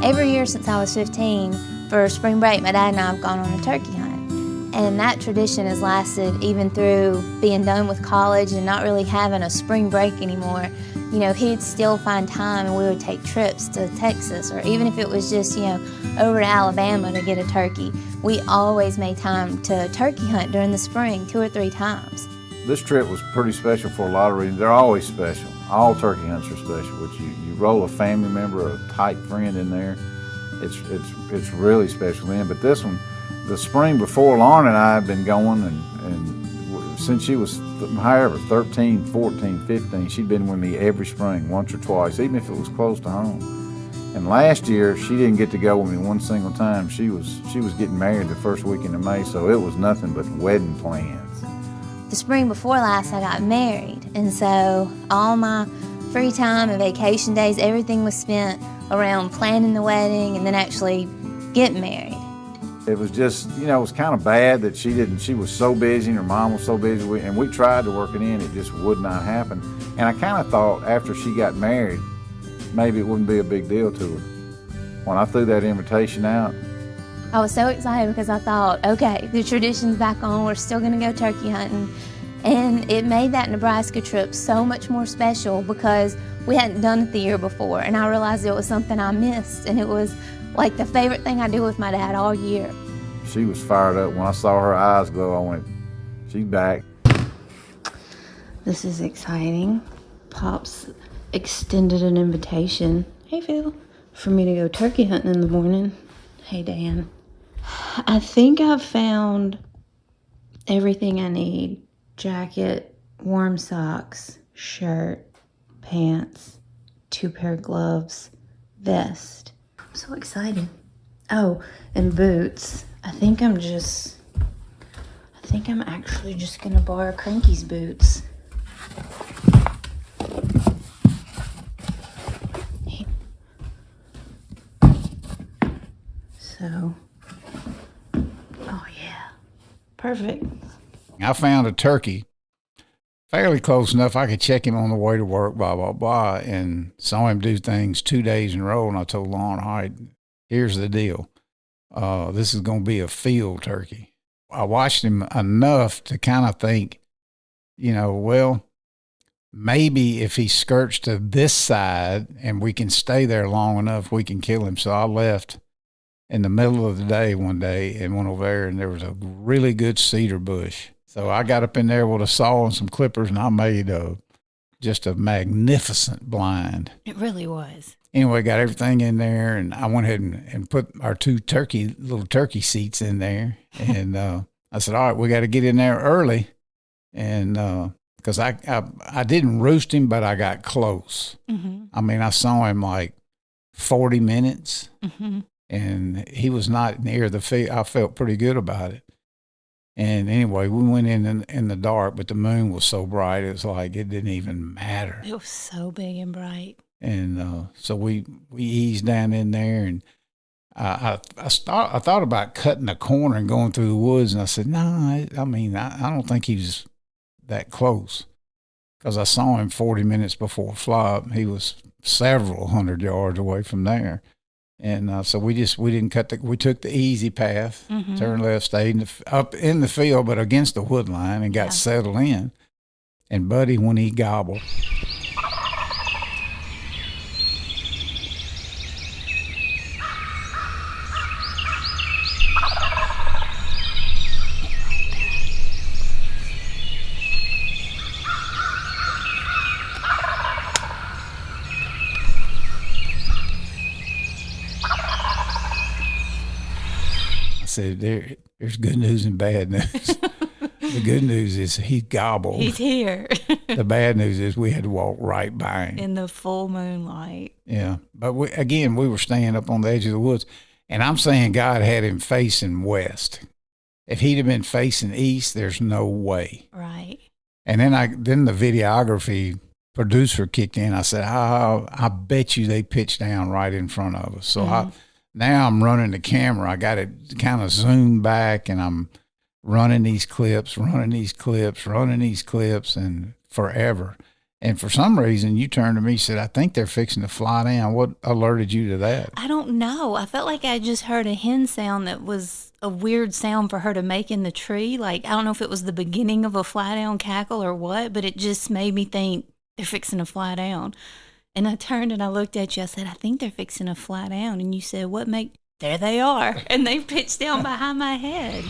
Every year since I was 15, for spring break, my dad and I have gone on a turkey hunt. And that tradition has lasted even through being done with college and not really having a spring break anymore. You know, he'd still find time and we would take trips to Texas, or even if it was just, you know, over to Alabama to get a turkey. We always made time to turkey hunt during the spring 2 or 3 times. This trip was pretty special for a lot of reasons. They're always special. All turkey hunts are special, but you roll a family member, a tight friend in there, it's really special then. But this one, the spring before, Lauren and I had been going, and since she was, however, 13, 14, 15, she'd been with me every spring, once or twice, even if it was close to home. And last year, she didn't get to go with me one single time. She was getting married the first weekend of May, so it was nothing but wedding plans. The spring before last, I got married, and so all my free time and vacation days, everything was spent around planning the wedding and then actually getting married. It was just, you know, it was kind of bad that she was so busy and her mom was so busy, and we tried to work it in, it just would not happen. And I kind of thought after she got married, maybe it wouldn't be a big deal to her. When I threw that invitation out, I was so excited because I thought, okay, the tradition's back on, we're still gonna go turkey hunting. And it made that Nebraska trip so much more special because we hadn't done it the year before, and I realized it was something I missed, and it was like the favorite thing I did with my dad all year. She was fired up. When I saw her eyes glow, I went, she's back. This is exciting. Pops extended an invitation, hey Phil, for me to go turkey hunting in the morning. Hey Dan. I think I've found everything I need. Jacket, warm socks, shirt, pants, 2 pair of gloves, vest. I'm so excited. Oh, and boots. I think I'm actually just gonna borrow Cranky's boots. So, oh yeah, perfect. I found a turkey fairly close enough I could check him on the way to work, blah, blah, blah, and saw him do things 2 days in a row, and I told Lauren, all right, here's the deal. This is going to be a field turkey. I watched him enough to kind of think, you know, well, maybe if he skirts to this side and we can stay there long enough, we can kill him. So I left in the middle of the day one day and went over there, and there was a really good cedar bush. So I got up in there with a saw and some clippers, and I made just a magnificent blind. It really was. Anyway, got everything in there, and I went ahead and put our 2 little turkey seats in there. And I said, all right, we got to get in there early. And because I didn't roost him, but I got close. Mm-hmm. I mean, I saw him like 40 minutes, mm-hmm. and he was not near the field. I felt pretty good about it. And anyway, we went in the dark, but the moon was so bright, it was like it didn't even matter. It was so big and bright. And so we eased down in there, and I thought about cutting a corner and going through the woods, and I said, no, I don't think he was that close, because I saw him 40 minutes before flop. He was several hundred yards away from there. And so we didn't we took the easy path, mm-hmm. turned left, stayed up in the field, but against the wood line, and got settled in. And Buddy, when he gobbled, said, there's good news and bad news. The good news is he gobbled. He's here. The bad news is we had to walk right by him. In the full moonlight. Yeah. But we were staying up on the edge of the woods, and I'm saying God had him facing west. If he'd have been facing east, there's no way. Right. And then the videography producer kicked in. I said, I bet you they pitched down right in front of us. So mm-hmm. Now I'm running the camera. I got it kind of zoomed back, and I'm running these clips, and forever. And for some reason, you turned to me and said, I think they're fixing to fly down. What alerted you to that? I don't know. I felt like I just heard a hen sound that was a weird sound for her to make in the tree. Like, I don't know if it was the beginning of a fly down cackle or what, but it just made me think they're fixing to fly down. And I turned and I looked at you. I said, I think they're fixing to fly down. And you said, what make? There they are. And they pitched down behind my head.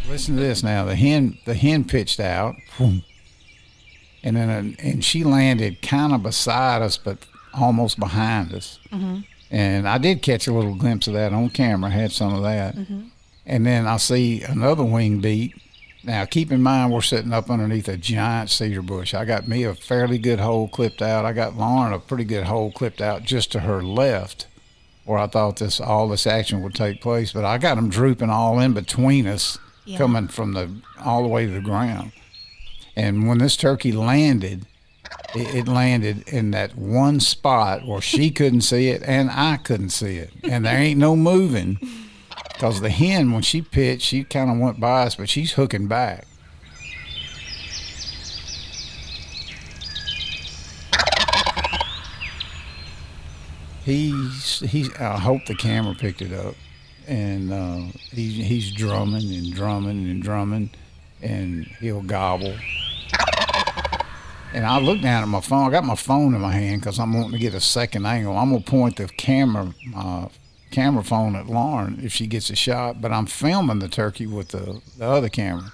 Listen to this now. The hen pitched out, and then she landed kind of beside us, but almost behind us. Mm-hmm. And I did catch a little glimpse of that on camera. I had some of that. Mm-hmm. And then I see another wing beat. Now, keep in mind, we're sitting up underneath a giant cedar bush. I got me a fairly good hole clipped out. I got Lauren a pretty good hole clipped out just to her left, where I thought all this action would take place. But I got them drooping all in between us. Yeah. Coming from all the way to the ground. And when this turkey landed, it landed in that one spot where she couldn't see it and I couldn't see it. And there ain't no moving, because the hen, when she pitched, she kind of went by us, but she's hooking back. I hope the camera picked it up. And he's drumming and drumming and drumming, and he'll gobble. And I look down at my phone. I got my phone in my hand because I'm wanting to get a second angle. I'm gonna point the camera phone at Lauren if she gets a shot. But I'm filming the turkey with the other camera.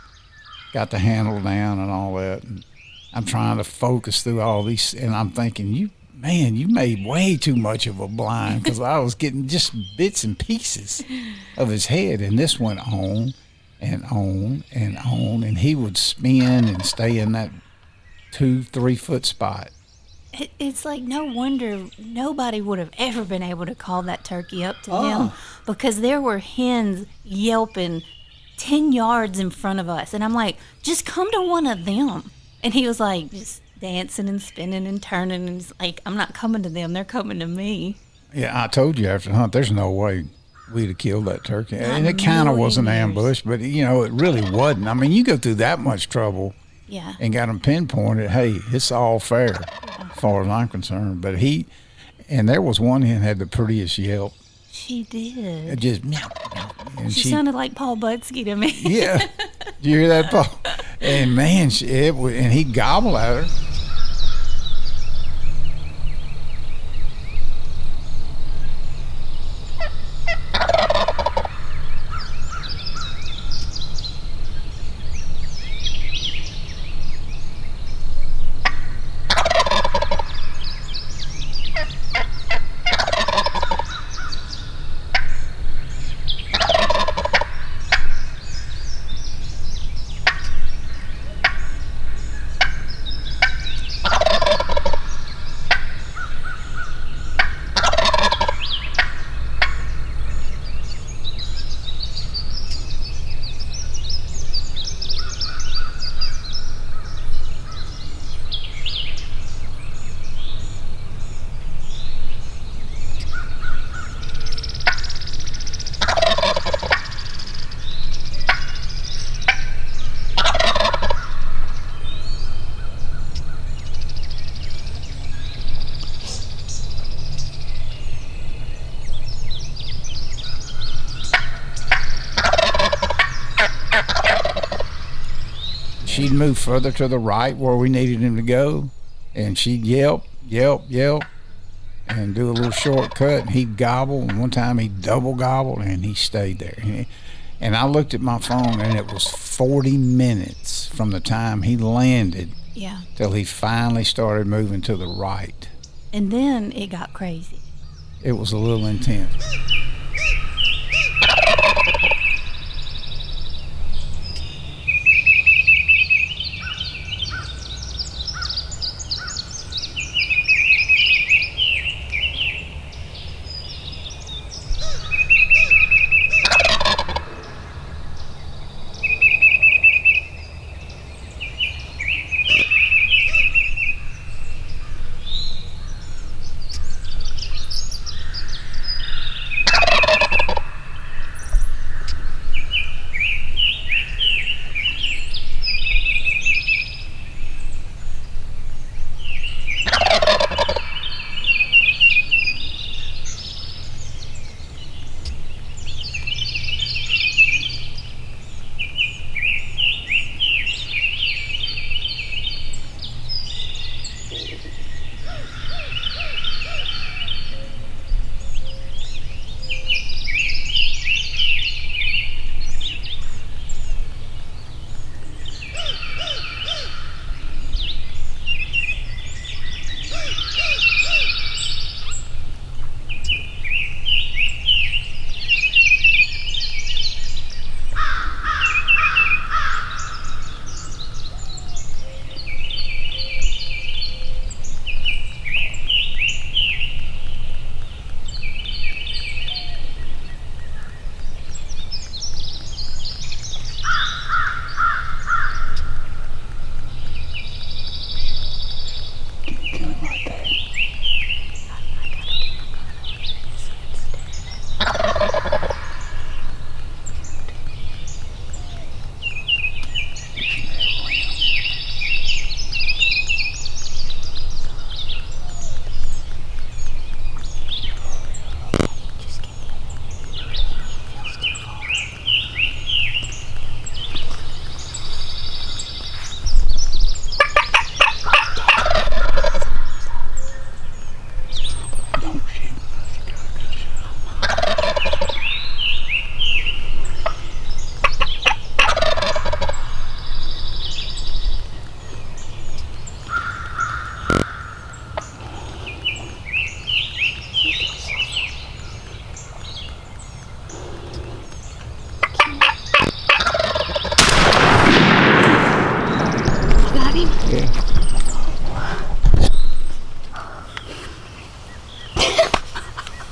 Got the handle down and all that. And I'm trying to focus through all these, and I'm thinking, you made way too much of a blind, because I was getting just bits and pieces of his head. And this went on and on and on, and he would spin and stay in that 2-3 foot spot. It's like, no wonder nobody would have ever been able to call that turkey up to him, because there were hens yelping 10 yards in front of us. And I'm like, just come to one of them. And he was like, just dancing and spinning and turning, and he's like, I'm not coming to them, they're coming to me. Yeah, I told you after the hunt, there's no way we'd have killed that turkey. And it kind of was an ambush, but it really wasn't. I mean, you go through that much trouble and got them pinpointed, hey, it's all fair as far as I'm concerned. But and there was one hen had the prettiest yelp. She did. It just meow, meow. And she sounded like Paul Butsky to me. Yeah. Did you hear that, Paul? And man, and he'd gobble at her. She'd move further to the right where we needed him to go, and she'd yelp, yelp, yelp, and do a little shortcut, and he'd gobble, and one time he double gobbled, and he stayed there. And I looked at my phone, and it was 40 minutes from the time he landed Yeah. till he finally started moving to the right. And then it got crazy. It was a little intense.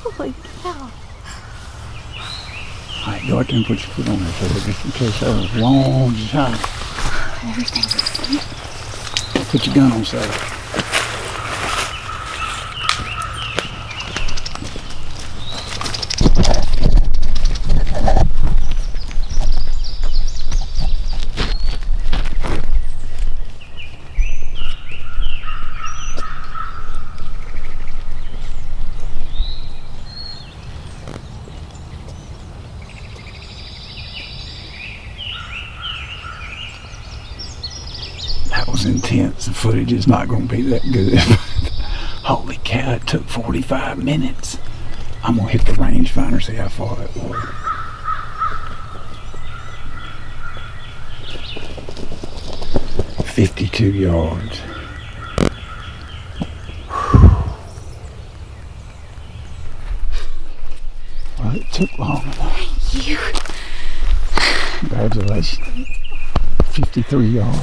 Holy cow. All right, go out there and put your foot on there, so just in case that was a long shot. Everything's asleep. Put your gun on safe. That was intense. The footage is not going to be that good. Holy cow, it took 45 minutes. I'm going to hit the rangefinder, see how far that was. "52 yards. Well, it took long enough. Thank you. Congratulations. 53 yards.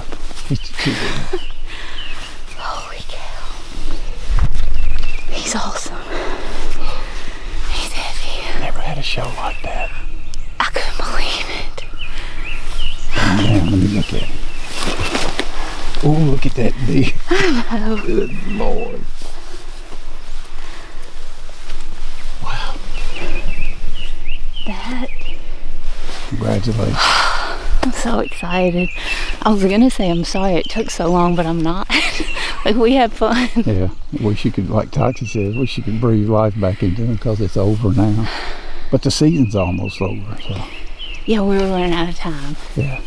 52. Holy cow. He's awesome. He's heavy. Never had a show like that. I couldn't believe it. Man, let me look at it. Oh, look at that big. Oh, Good Lord. Wow. that. Congratulations. I'm so excited. I was gonna say I'm sorry it took so long, but I'm not. Like, we had fun. Yeah, wish you could, like Toxie says, wish you could breathe life back into them because it's over now. But the season's almost over, so. Yeah, we were running out of time. Yeah.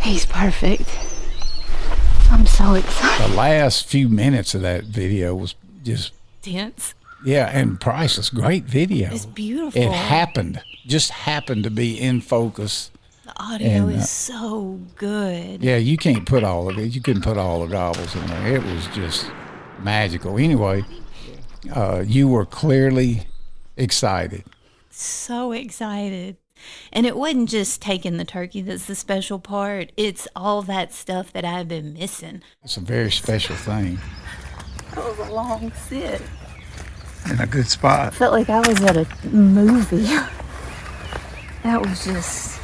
He's perfect. I'm so excited. The last few minutes of that video was just, Tense. yeah, and priceless. Great video. It's beautiful. It happened, just happened to be in focus. The audio And, is so good. Yeah, you can't put all of it. You couldn't put all the gobbles in there. It was just magical. Anyway, you were clearly excited. So excited. And it wasn't just taking the turkey that's the special part. It's all that stuff that I've been missing. It's a very special thing. That was a long sit. In a good spot. Felt like I was at a movie. That was just,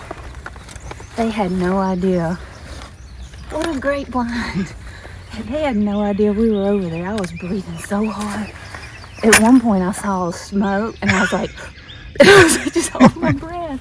they had no idea. What a great blind. They had no idea we were over there. I was breathing so hard. At one point I saw smoke and I was like, I was just holding my breath.